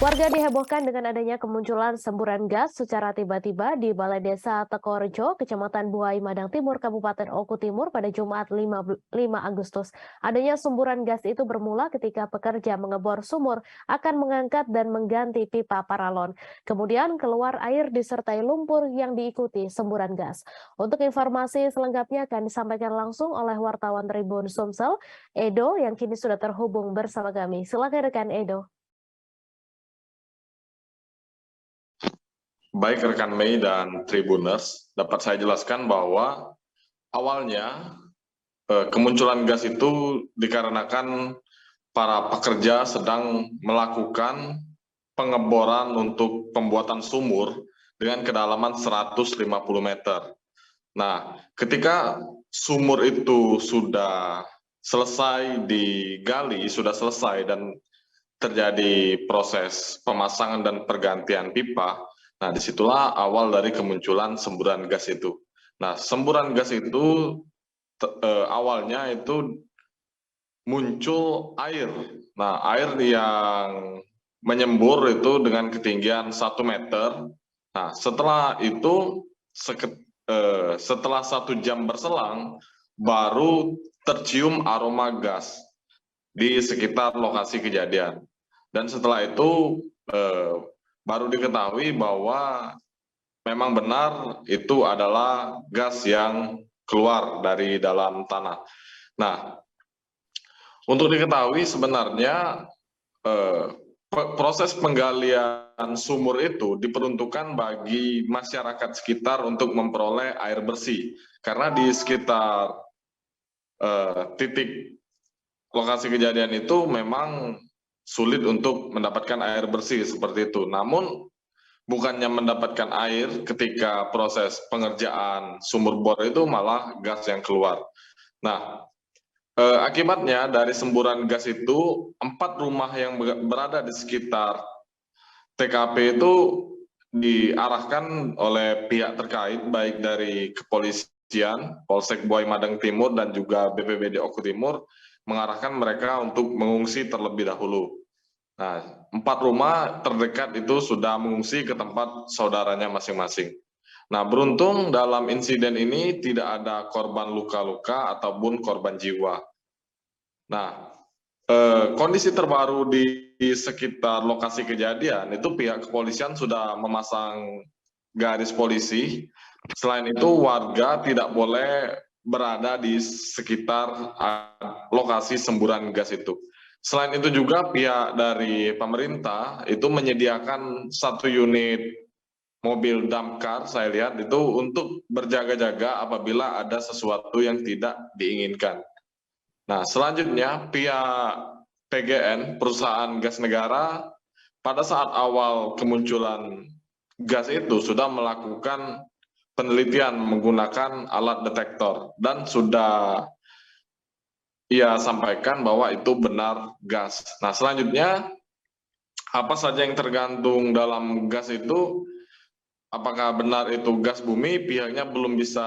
Warga dihebohkan dengan adanya kemunculan semburan gas secara tiba-tiba di Balai Desa Tekorejo, Kecamatan Buai Madang Timur, Kabupaten Oku Timur pada Jumat 5 Agustus. Adanya semburan gas itu bermula ketika pekerja mengebor sumur akan mengangkat dan mengganti pipa paralon. Kemudian keluar air disertai lumpur yang diikuti semburan gas. Untuk informasi selengkapnya akan disampaikan langsung oleh wartawan Tribun Sumsel, Edo, yang kini sudah terhubung bersama kami. Silakan rekan Edo. Baik rekan Mei dan Tribuners, dapat saya jelaskan bahwa awalnya kemunculan gas itu dikarenakan para pekerja sedang melakukan pengeboran untuk pembuatan sumur dengan kedalaman 150 meter. Nah, ketika sumur itu sudah selesai digali, sudah selesai dan terjadi proses pemasangan dan pergantian pipa. Nah, disitulah awal dari kemunculan semburan gas itu. Nah, semburan gas itu awalnya itu muncul air. Nah, air yang menyembur itu dengan ketinggian 1 meter. Nah, setelah itu, setelah 1 jam berselang, baru tercium aroma gas di sekitar lokasi kejadian. Dan setelah itu baru diketahui bahwa memang benar itu adalah gas yang keluar dari dalam tanah. Nah, untuk diketahui sebenarnya proses penggalian sumur itu diperuntukkan bagi masyarakat sekitar untuk memperoleh air bersih. Karena di sekitar titik lokasi kejadian itu memang sulit untuk mendapatkan air bersih seperti itu. Namun bukannya mendapatkan air ketika proses pengerjaan sumur bor itu malah gas yang keluar. Nah, akibatnya dari semburan gas itu 4 rumah yang berada di sekitar TKP itu diarahkan oleh pihak terkait baik dari kepolisian, Polsek Buai Madang Timur dan juga BPBD Oku Timur mengarahkan mereka untuk mengungsi terlebih dahulu. Nah, 4 rumah terdekat itu sudah mengungsi ke tempat saudaranya masing-masing. Nah, beruntung dalam insiden ini tidak ada korban luka-luka ataupun korban jiwa. Nah, kondisi terbaru di sekitar lokasi kejadian itu pihak kepolisian sudah memasang garis polisi. Selain itu, warga tidak boleh berada di sekitar lokasi semburan gas itu. Selain itu juga pihak dari pemerintah itu menyediakan 1 unit mobil damkar, saya lihat itu untuk berjaga-jaga apabila ada sesuatu yang tidak diinginkan. Nah, selanjutnya pihak PGN, perusahaan gas negara, pada saat awal kemunculan gas itu sudah melakukan penelitian menggunakan alat detektor dan sudah ia sampaikan bahwa itu benar gas. Nah, selanjutnya apa saja yang tergantung dalam gas itu, apakah benar itu gas bumi, pihaknya belum bisa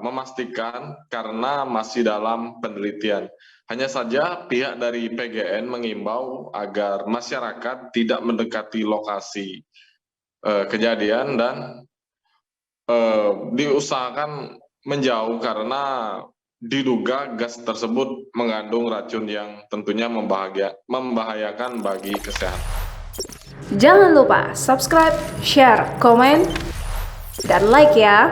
memastikan karena masih dalam penelitian. Hanya saja pihak dari PGN mengimbau agar masyarakat tidak mendekati lokasi kejadian dan diusahakan menjauh karena diduga gas tersebut mengandung racun yang tentunya membahayakan bagi kesehatan. Jangan lupa subscribe, share, komen, dan like ya.